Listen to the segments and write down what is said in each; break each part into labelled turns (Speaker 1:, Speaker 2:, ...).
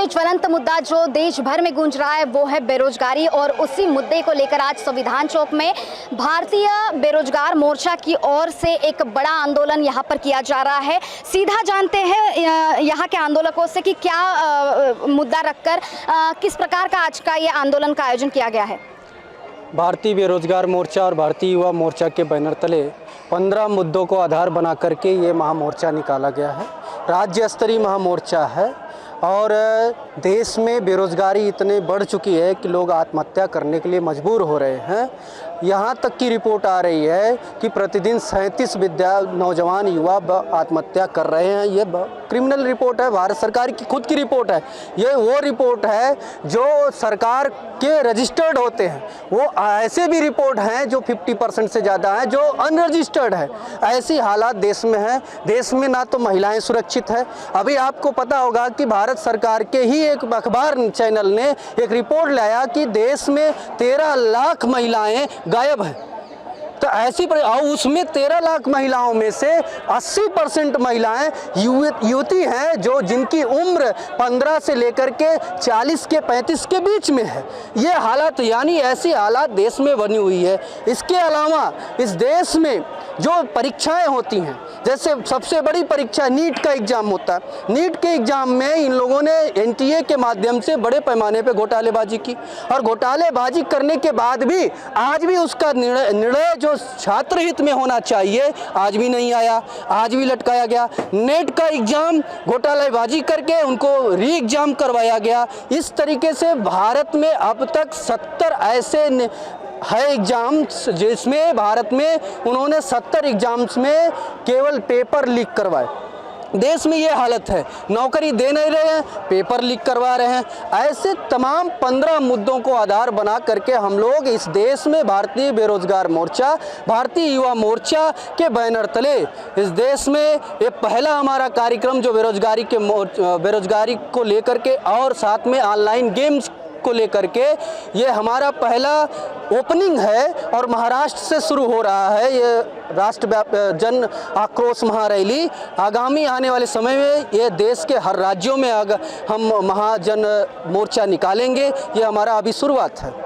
Speaker 1: सबसे ज्वलंत मुद्दा जो देश भर में गूंज रहा है वो है बेरोजगारी, और उसी मुद्दे को लेकर आज संविधान चौक में भारतीय बेरोजगार मोर्चा की ओर से एक बड़ा आंदोलन यहां पर किया जा रहा है। सीधा जानते हैं यहां के आंदोलकों से कि क्या मुद्दा रखकर किस प्रकार का आज का ये आंदोलन का आयोजन किया गया है।
Speaker 2: भारतीय बेरोजगार मोर्चा और भारतीय युवा मोर्चा के बैनर तले 15 मुद्दों को आधार बना करके ये महामोर्चा निकाला गया है। राज्य स्तरीय महामोर्चा है और देश में बेरोजगारी इतने बढ़ चुकी है कि लोग आत्महत्या करने के लिए मजबूर हो रहे हैं। यहाँ तक की रिपोर्ट आ रही है कि प्रतिदिन 37 नौजवान युवा आत्महत्या कर रहे हैं। ये क्रिमिनल रिपोर्ट है, भारत सरकार की खुद की रिपोर्ट है। ये वो रिपोर्ट है जो सरकार के रजिस्टर्ड होते हैं। वो ऐसे भी रिपोर्ट हैं जो 50% से ज़्यादा हैं जो अनरजिस्टर्ड है। ऐसी हालात देश में है। देश में ना तो महिलाएं सुरक्षित है। अभी आपको पता होगा कि भारत सरकार के ही एक अखबार चैनल ने एक रिपोर्ट लाया कि देश में 13 लाख महिलाएं गायब है। तो ऐसी और उसमें 13 लाख महिलाओं में से 80% महिलाएं युवती हैं जो जिनकी उम्र 15 से लेकर के 40 के 35 के बीच में है। ये हालत यानी ऐसी हालात देश में बनी हुई है। इसके अलावा इस देश में जो परीक्षाएं होती हैं, जैसे सबसे बड़ी परीक्षा नीट का एग्ज़ाम होता है। नीट के एग्ज़ाम में इन लोगों ने NTA के माध्यम से बड़े पैमाने पे घोटालेबाजी की और घोटालेबाजी करने के बाद भी आज भी उसका निर्णय जो छात्र हित में होना चाहिए आज भी नहीं आया, आज भी लटकाया गया। नेट का एग्ज़ाम घोटालेबाजी करके उनको री एग्ज़ाम करवाया गया। इस तरीके से भारत में अब तक 70 ऐसे है एग्ज़ाम्स जिसमें भारत में उन्होंने 70 एग्ज़ाम्स में केवल पेपर लीक करवाए। देश में ये हालत है, नौकरी दे नहीं रहे हैं, पेपर लीक करवा रहे हैं। ऐसे तमाम 15 मुद्दों को आधार बना करके हम लोग इस देश में भारतीय बेरोजगार मोर्चा, भारतीय युवा मोर्चा के बैनर तले इस देश में ये पहला हमारा कार्यक्रम जो बेरोजगारी को लेकर के और साथ में ऑनलाइन गेम्स को लेकर के ये हमारा पहला ओपनिंग है और महाराष्ट्र से शुरू हो रहा है ये राष्ट्रव्यापी जन आक्रोश महारैली। आगामी आने वाले समय में ये देश के हर राज्यों में हम महाजन मोर्चा निकालेंगे। ये हमारा अभी शुरुआत है।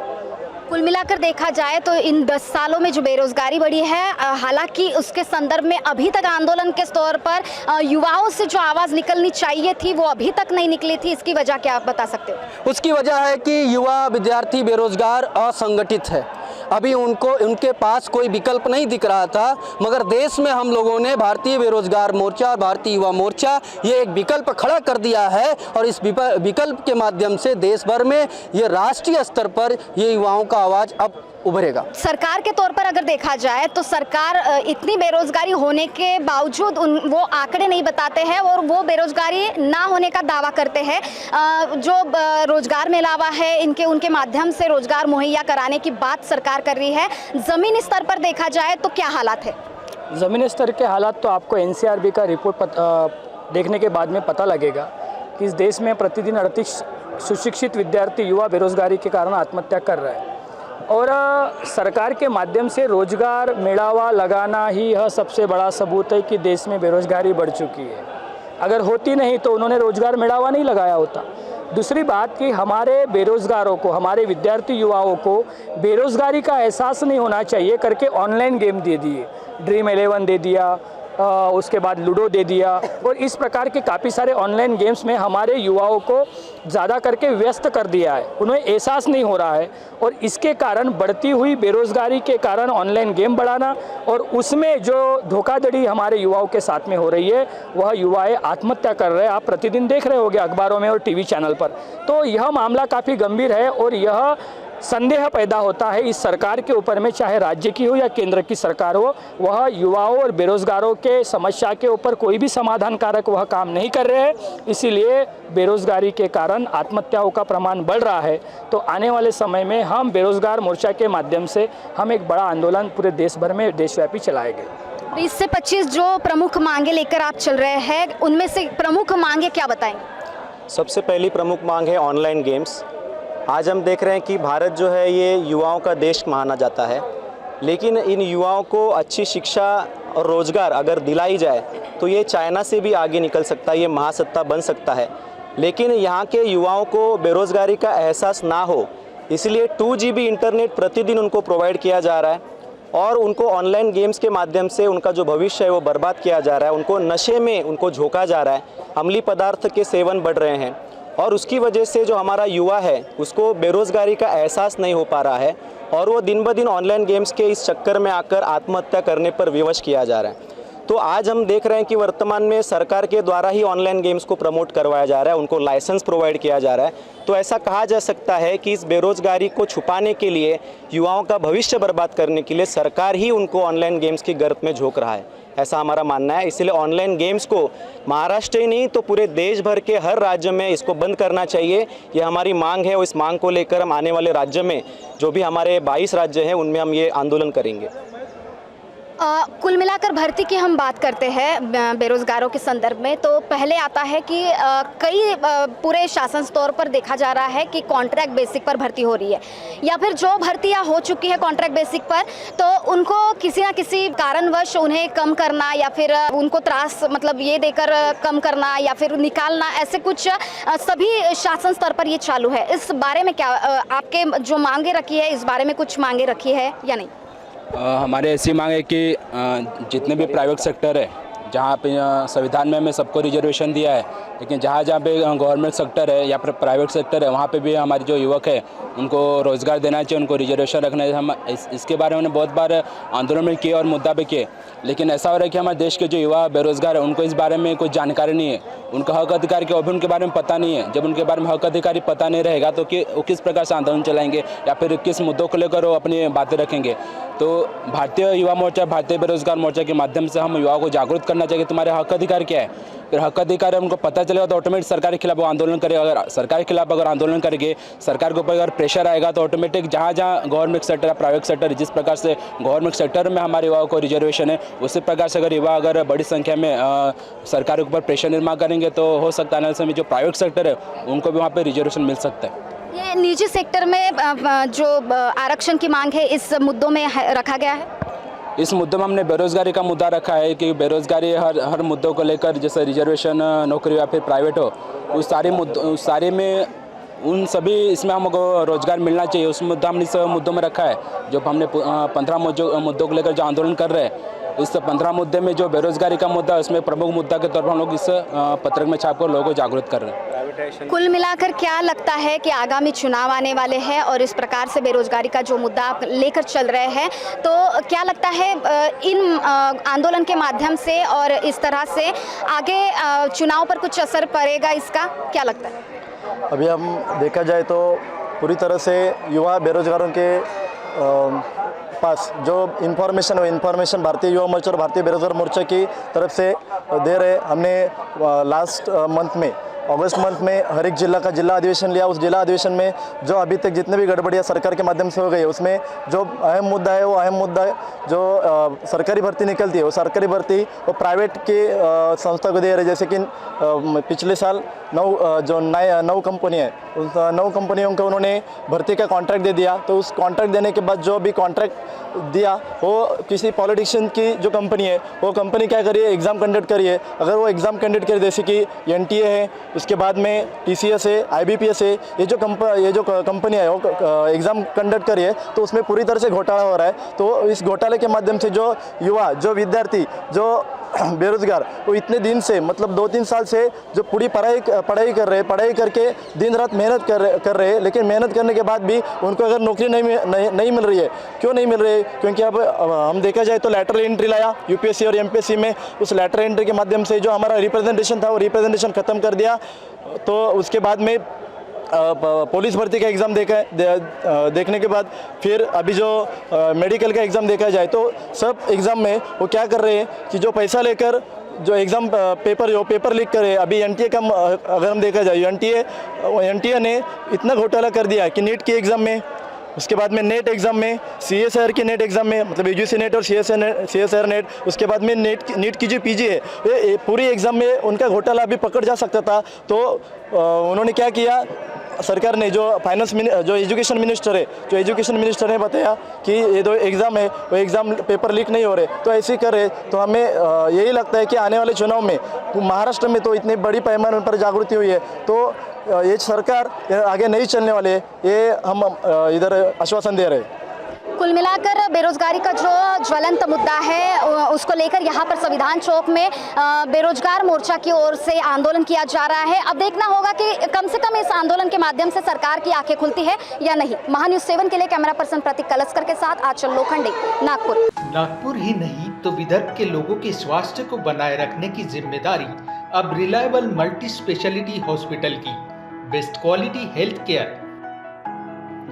Speaker 1: कुल मिलाकर देखा जाए तो इन 10 सालों में जो बेरोजगारी बढ़ी है, हालांकि उसके संदर्भ में अभी तक आंदोलन के तौर पर युवाओं से जो आवाज़ निकलनी चाहिए थी वो अभी तक नहीं निकली थी। इसकी वजह क्या आप बता सकते हो?
Speaker 2: उसकी वजह है कि युवा विद्यार्थी बेरोजगार असंगठित है। अभी उनके पास कोई विकल्प नहीं दिख रहा था, मगर देश में हम लोगों ने भारतीय बेरोजगार मोर्चा और भारतीय युवा मोर्चा ये एक विकल्प खड़ा कर दिया है और इस विकल्प के माध्यम से देश भर में ये राष्ट्रीय स्तर पर ये युवाओं का आवाज़ अब उभरेगा।
Speaker 1: सरकार के तौर पर अगर देखा जाए तो सरकार इतनी बेरोजगारी होने के बावजूद वो आंकड़े नहीं बताते हैं और वो बेरोजगारी ना होने का दावा करते हैं। जो रोजगार मेलावा है उनके माध्यम से रोजगार मुहैया कराने की बात सरकार कर रही है। ज़मीनी स्तर पर देखा जाए तो क्या हालात है?
Speaker 3: ज़मीनी स्तर के हालात तो आपको NCRB का रिपोर्ट देखने के बाद में पता लगेगा कि इस देश में प्रतिदिन 38 सुशिक्षित विद्यार्थी युवा बेरोजगारी के कारण आत्महत्या कर रहे हैं और सरकार के माध्यम से रोजगार मेलावा लगाना ही यह सबसे बड़ा सबूत है कि देश में बेरोजगारी बढ़ चुकी है। अगर होती नहीं तो उन्होंने रोजगार मेलावा नहीं लगाया होता। दूसरी बात कि हमारे बेरोजगारों को, हमारे विद्यार्थी युवाओं को बेरोजगारी का एहसास नहीं होना चाहिए करके ऑनलाइन गेम दे दिए, ड्रीम 11 दे दिया, उसके बाद लूडो दे दिया और इस प्रकार के काफ़ी सारे ऑनलाइन गेम्स में हमारे युवाओं को ज़्यादा करके व्यस्त कर दिया है। उन्हें एहसास नहीं हो रहा है और इसके कारण बढ़ती हुई बेरोज़गारी के कारण ऑनलाइन गेम बढ़ाना और उसमें जो धोखाधड़ी हमारे युवाओं के साथ में हो रही है वह युवाएं आत्महत्या कर रहे हैं। आप प्रतिदिन देख रहे होंगे अखबारों में और TV चैनल पर। तो यह मामला काफ़ी गंभीर है और यह संदेह पैदा होता है इस सरकार के ऊपर में, चाहे राज्य की हो या केंद्र की सरकार हो, वह युवाओं और बेरोजगारों के समस्या के ऊपर कोई भी समाधान कारक वह काम नहीं कर रहे हैं। इसीलिए बेरोजगारी के कारण आत्महत्याओं का प्रमाण बढ़ रहा है। तो आने वाले समय में हम बेरोजगार मोर्चा के माध्यम से हम एक बड़ा आंदोलन पूरे देश भर में देशव्यापी चलाएंगे।
Speaker 1: 20 से 25 जो प्रमुख मांगे लेकर आप चल रहे हैं, उनमें से प्रमुख मांगे क्या बताएंगे?
Speaker 4: सबसे पहली प्रमुख मांग है ऑनलाइन गेम्स। आज हम देख रहे हैं कि भारत जो है ये युवाओं का देश माना जाता है, लेकिन इन युवाओं को अच्छी शिक्षा और रोज़गार अगर दिलाई जाए तो ये चाइना से भी आगे निकल सकता है, ये महासत्ता बन सकता है। लेकिन यहाँ के युवाओं को बेरोज़गारी का एहसास ना हो, इसलिए 2 GB इंटरनेट प्रतिदिन उनको प्रोवाइड किया जा रहा है और उनको ऑनलाइन गेम्स के माध्यम से उनका जो भविष्य है वो बर्बाद किया जा रहा है। उनको नशे में उनको झोंका जा रहा है, अम्लीय पदार्थ के सेवन बढ़ रहे हैं और उसकी वजह से जो हमारा युवा है उसको बेरोज़गारी का एहसास नहीं हो पा रहा है और वो दिन ब दिन ऑनलाइन गेम्स के इस चक्कर में आकर आत्महत्या करने पर विवश किया जा रहा है। तो आज हम देख रहे हैं कि वर्तमान में सरकार के द्वारा ही ऑनलाइन गेम्स को प्रमोट करवाया जा रहा है, उनको लाइसेंस प्रोवाइड किया जा रहा है। तो ऐसा कहा जा सकता है कि इस बेरोज़गारी को छुपाने के लिए, युवाओं का भविष्य बर्बाद करने के लिए सरकार ही उनको ऑनलाइन गेम्स की गर्त में झोंक रहा है, ऐसा हमारा मानना है। इसलिए ऑनलाइन गेम्स को महाराष्ट्र ही नहीं तो पूरे देश भर के हर राज्य में इसको बंद करना चाहिए। ये हमारी मांग है और इस मांग को लेकर हम आने वाले राज्य में, जो भी हमारे 22 राज्य हैं, उनमें हम ये आंदोलन करेंगे।
Speaker 1: कुल मिलाकर भर्ती की हम बात करते हैं बेरोजगारों के संदर्भ में, तो पहले आता है कि कई पूरे शासन स्तर पर देखा जा रहा है कि कॉन्ट्रैक्ट बेसिक पर भर्ती हो रही है, या फिर जो भर्तियां हो चुकी है कॉन्ट्रैक्ट बेसिक पर तो उनको किसी ना किसी कारणवश उन्हें कम करना या फिर उनको त्रास मतलब ये देकर कम करना या फिर निकालना, ऐसे कुछ सभी शासन स्तर पर ये चालू है। इस बारे में क्या आपके जो मांगे रखी है, इस बारे में कुछ मांगे रखी है या नहीं?
Speaker 5: हमारे ऐसी मांग है कि जितने भी प्राइवेट सेक्टर है, जहाँ पे संविधान में हमें सबको रिजर्वेशन दिया है, लेकिन जहाँ जहाँ पे गवर्नमेंट सेक्टर है या फिर प्राइवेट सेक्टर है, वहाँ पे भी हमारे जो युवक है उनको रोज़गार देना चाहिए, उनको रिजर्वेशन रखना चाहिए। हम इसके बारे में बहुत बार आंदोलन में किए और मुद्दा पे किए, लेकिन ऐसा हो रहा है कि हमारे देश के जो युवा बेरोज़गार है उनको इस बारे में कोई जानकारी नहीं है, उनका हक अधिकार क्या, उनके बारे में पता नहीं है। जब उनके बारे में हक अधिकारी पता नहीं रहेगा तो कि वो किस प्रकार से आंदोलन चलाएंगे या फिर किस मुद्दों को लेकर वो अपनी बातें रखेंगे। तो भारतीय युवा मोर्चा, भारतीय बेरोजगार मोर्चा के माध्यम से हम युवाओं को जागरूक करना चाहिए कि तुम्हारे हक अधिकार क्या है। फिर हक अधिकार है उनको पता चलेगा तो ऑटोमेटिक सरकार के खिलाफ वो आंदोलन करेगा। अगर सरकार के खिलाफ अगर आंदोलन करेंगे, सरकार के ऊपर अगर प्रेशर आएगा तो ऑटोमेटिक जहाँ जहाँ गवर्नमेंट सेक्टर है, प्राइवेट सेक्टर, जिस प्रकार से गवर्नमेंट सेक्टर में हमारे युवाओं को रिजर्वेशन है, उसी प्रकार से अगर युवा अगर बड़ी संख्या में सरकार के ऊपर प्रेशर निर्माण करेंगे तो हो सकता है समय जो प्राइवेट सेक्टर है उनको भी वहाँ पर रिजर्वेशन मिल सकता है।
Speaker 1: ये निजी सेक्टर में जो आरक्षण की मांग है, इस मुद्दों में रखा गया है।
Speaker 5: इस मुद्दे में हमने बेरोज़गारी का मुद्दा रखा है कि बेरोज़गारी हर मुद्दों को लेकर, जैसे रिजर्वेशन, नौकरी या फिर प्राइवेट हो, उस सारे में उन सभी इसमें हमको रोज़गार मिलना चाहिए, उस मुद्दा हमने इस मुद्दों में रखा है। जो हमने 15 मुद्दों को लेकर जो आंदोलन कर रहे हैं, इस 15 मुद्दे में जो बेरोज़गारी का मुद्दा है उसमें प्रमुख मुद्दा के तौर पर हम लोग इस पत्रक में छापकर लोगों को जागरूक कर रहे हैं।
Speaker 1: कुल मिलाकर क्या लगता है कि आगामी चुनाव आने वाले हैं और इस प्रकार से बेरोजगारी का जो मुद्दा आप लेकर चल रहे हैं, तो क्या लगता है इन आंदोलन के माध्यम से और इस तरह से आगे चुनाव पर कुछ असर पड़ेगा, इसका क्या लगता है?
Speaker 6: अभी हम देखा जाए तो पूरी तरह से युवा बेरोजगारों के पास जो इन्फॉर्मेशन है, इन्फॉर्मेशन भारतीय युवा मोर्चा और भारतीय बेरोजगार मोर्चा की तरफ से दे रहे। हमने लास्ट मंथ में, अगस्त मंथ में हर एक जिला का जिला अधिवेशन लिया। उस जिला अधिवेशन में जो अभी तक जितने भी गड़बड़ियाँ सरकार के माध्यम से हो गई है, उसमें जो अहम मुद्दा है वो अहम मुद्दा है जो सरकारी भर्ती निकलती है, वो सरकारी भर्ती वो प्राइवेट की संस्था को दे रहे। जैसे कि पिछले साल 9 कंपनियाँ हैं, उस 9 कंपनियों को उन्होंने भर्ती का कॉन्ट्रैक्ट दे दिया। तो उस कॉन्ट्रैक्ट देने के बाद जो भी कॉन्ट्रैक्ट दिया वो किसी पॉलिटिशियन की जो कंपनी है, वो कंपनी क्या करिए, एग्ज़ाम कंडक्ट करिए। अगर वो एग्ज़ाम कंडक्ट करे, जैसे कि NTA है, उसके बाद में TCS है, IBPS है, ये जो कंपनी है वो एग्ज़ाम कंडक्ट करिए, तो उसमें पूरी तरह से घोटाला हो रहा है। तो इस घोटाले के माध्यम से जो युवा, जो विद्यार्थी, जो बेरोजगार, वो इतने दिन से मतलब 2-3 साल से जो पूरी पढ़ाई कर रहे हैं, पढ़ाई करके दिन रात मेहनत कर रहे हैं, लेकिन मेहनत करने के बाद भी उनको अगर नौकरी नहीं मिल रही है। क्यों नहीं मिल रही है? क्योंकि अब हम देखा जाए तो लैटरल एंट्री लाया UPSC और MPSC में। उस लैटरल एंट्री के माध्यम से जो हमारा रिप्रेजेंटेशन था वो रिप्रेजेंटेशन ख़त्म कर दिया। तो उसके बाद में पुलिस भर्ती का एग्ज़ाम देखने के बाद फिर अभी जो मेडिकल का एग्ज़ाम देखा जाए तो सब एग्ज़ाम में वो क्या कर रहे हैं कि जो पैसा लेकर जो एग्ज़ाम पेपर लीक करे। अभी NTA का अगर हम देखा जाए, NTA ने इतना घोटाला कर दिया कि नीट के एग्ज़ाम में, उसके बाद में नेट एग्ज़ाम में, CSIR के नेट एग्ज़ाम में, मतलब UGC नेट और CSIR नेट, उसके बाद में नीट की जो PG है, ये पूरी एग्ज़ाम में उनका घोटाला अभी पकड़ जा सकता था। तो उन्होंने क्या किया, सरकार ने जो जो एजुकेशन मिनिस्टर है, जो एजुकेशन मिनिस्टर ने बताया कि ये जो एग्ज़ाम है वो एग्ज़ाम पेपर लीक नहीं हो रहे, तो ऐसे ही कर रहे, तो हमें यही लगता है कि आने वाले चुनाव में महाराष्ट्र में तो इतनी बड़ी पैमाने पर जागृति हुई है, तो ये सरकार आगे नहीं चलने वाले है, ये हम इधर आश्वासन दे रहे हैं।
Speaker 1: कुल मिलाकर बेरोजगारी का जो ज्वलंत मुद्दा है उसको लेकर यहाँ पर संविधान चौक में बेरोजगार मोर्चा की ओर से आंदोलन किया जा रहा है। अब देखना होगा कि कम से कम इस आंदोलन के माध्यम से सरकार की आंखें खुलती है या नहीं। महान्यूज़ 7 के लिए कैमरा पर्सन प्रतीक कलस्कर के साथ आंचल लोखंडे, नागपुर।
Speaker 7: नागपुर ही नहीं तो विदर्भ के लोगों के स्वास्थ्य को बनाए रखने की जिम्मेदारी अब रिलायबल मल्टी स्पेशलिटी हॉस्पिटल की। Best quality health care.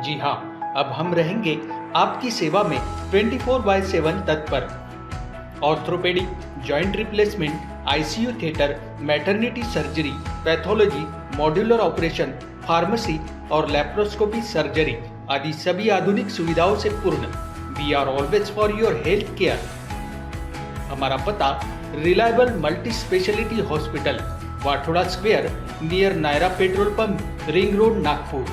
Speaker 7: जी हाँ, अब हम रहेंगे आपकी सेवा में 24/7 तत्पर। Orthopaedic, joint replacement, ICU theatre, maternity surgery, pathology, modular operation, pharmacy और लैप्रोस्कोपी सर्जरी आदि सभी आधुनिक सुविधाओं से पूर्ण। We are always for your health care. हमारा पता reliable multi speciality hospital, Wathoda square, near Nayara petrol pump, ring road, Nagpur.